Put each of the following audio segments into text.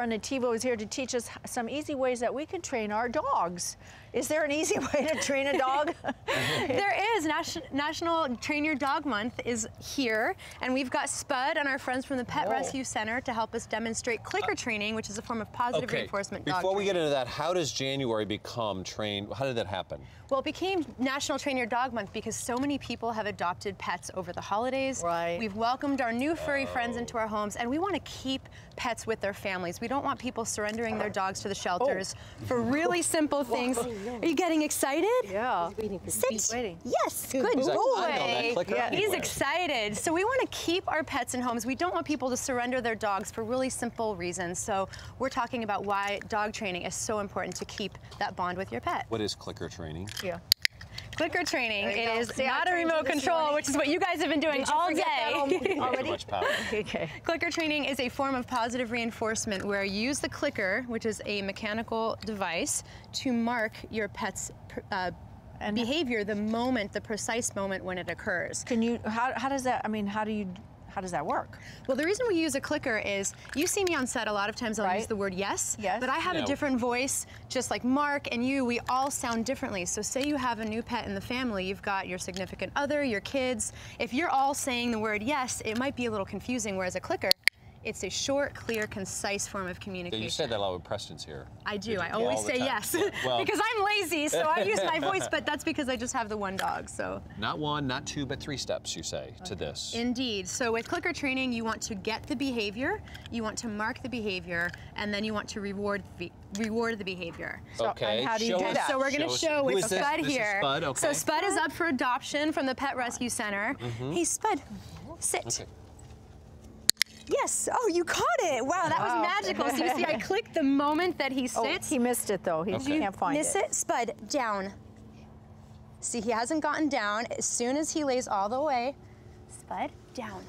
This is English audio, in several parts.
friend Nativo is here to teach us some easy ways that we can train our dogs. Is there an easy way to train a dog? There is. National Train Your Dog Month is here, and we've got Spud and our friends from the Pet Rescue Center to help us demonstrate clicker training, which is a form of positive reinforcement dog Before we training. get into that, how does January become train? How did that happen? Well, it became National Train Your Dog Month because so many people have adopted pets over the holidays. Right. We've welcomed our new furry friends into our homes, and we want to keep pets with their families. We don't want people surrendering their dogs to the shelters for really simple things. Are you getting excited? Yeah. Sit. He's waiting. Yes, good He's like, boy. I know that clicker He's anyway. excited. So we want to keep our pets in homes. We don't want people to surrender their dogs for really simple reasons. So we're talking about why dog training is so important to keep that bond with your pet. What is clicker training? Yeah. Clicker training is See, not a remote control, which is what you guys have been doing all day. Already? Much power. Okay. Clicker training is a form of positive reinforcement where you use the clicker, which is a mechanical device, to mark your pet's behavior the precise moment when it occurs. Can you, how does that, I mean, how does that work? Well, the reason we use a clicker is, you see me on set a lot of times I'll use the word yes, but I have a different voice, just like Mark and you, we all sound differently. So say you have a new pet in the family, you've got your significant other, your kids. If you're all saying the word yes, it might be a little confusing, whereas a clicker, it's a short, clear, concise form of communication. Yeah, you said that a lot with Preston's here. I do. I always say yes. Well, because I'm lazy, so I use my voice, but that's because I just have the one dog, so. Not one, not two, but 3 steps, you say, to this. Indeed. So with clicker training, you want to get the behavior, you want to mark the behavior, and then you want to reward the behavior. Okay. And how do you do that? So we're going to show with Spud This is here. Spud, okay. So Spud is up for adoption from the Pet Rescue Center. Hey, Spud, sit. Okay. Yes. Oh, you caught it. Wow, that was magical. So you see, I clicked the moment that he sits. He missed it though. He can't find Miss it. Spud, down. See, he hasn't gotten down. As soon as he lays all the way, Spud, down.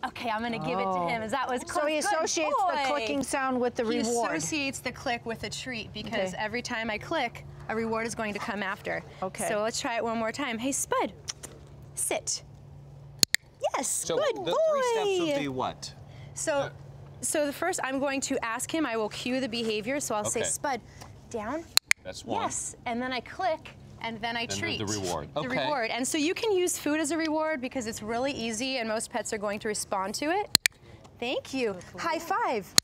Okay, I'm gonna give it to him, as that was close. So he associates the clicking sound with the reward. He associates the click with a treat because every time I click, a reward is going to come after. Okay. So let's try it one more time. Hey, Spud, sit. Yes, So good the boy. 3 steps would be what? So the first, I'm going to ask him, I will cue the behavior, so I'll say, Spud, down. That's one. Yes, and then I click, and then I treat. The reward. The reward. And so you can use food as a reward because it's really easy and most pets are going to respond to it. Thank you. High five.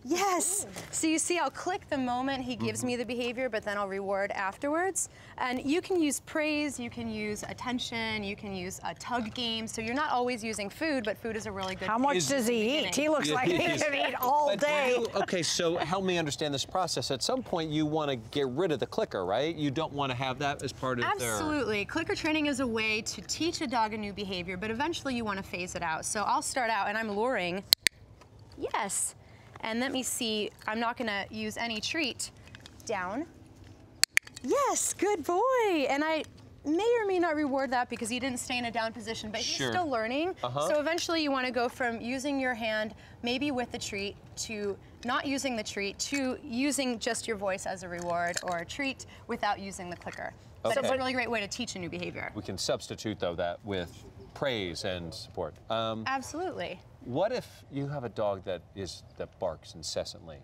Yes. So you see, I'll click the moment he gives me the behavior, but then I'll reward afterwards. And you can use praise, you can use attention, you can use a tug game. So you're not always using food, but food is a really good How much does he eat? He looks like he can eat all day. Okay, so help me understand this process. At some point, you want to get rid of the clicker, right? You don't want to have that as part of Absolutely. Clicker training is a way to teach a dog a new behavior, but eventually you want to phase it out. So I'll start out, and I'm luring. Yes. And let me see, I'm not gonna use any treat. Down. Yes, good boy. And I may or may not reward that because he didn't stay in a down position, but he's still learning. So eventually you wanna go from using your hand, maybe with the treat, to not using the treat, to using just your voice as a reward or a treat without using the clicker. But it's a really great way to teach a new behavior. We can substitute, though, that with praise and support. Absolutely. What if you have a dog that barks incessantly?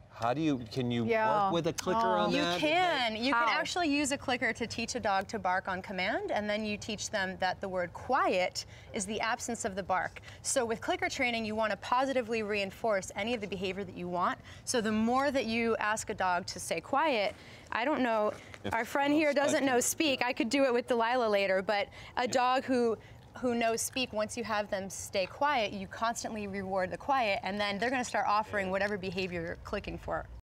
Can you work with a clicker on that? You can. You can actually use a clicker to teach a dog to bark on command, and then you teach them that the word quiet is the absence of the bark. So with clicker training, you want to positively reinforce any of the behavior that you want. So the more that you ask a dog to stay quiet, I don't know, our friend here doesn't know speak. I could do it with Delilah later, but a dog who knows speak, once you have them stay quiet, you constantly reward the quiet, and then they're going to start offering whatever behavior you're clicking for.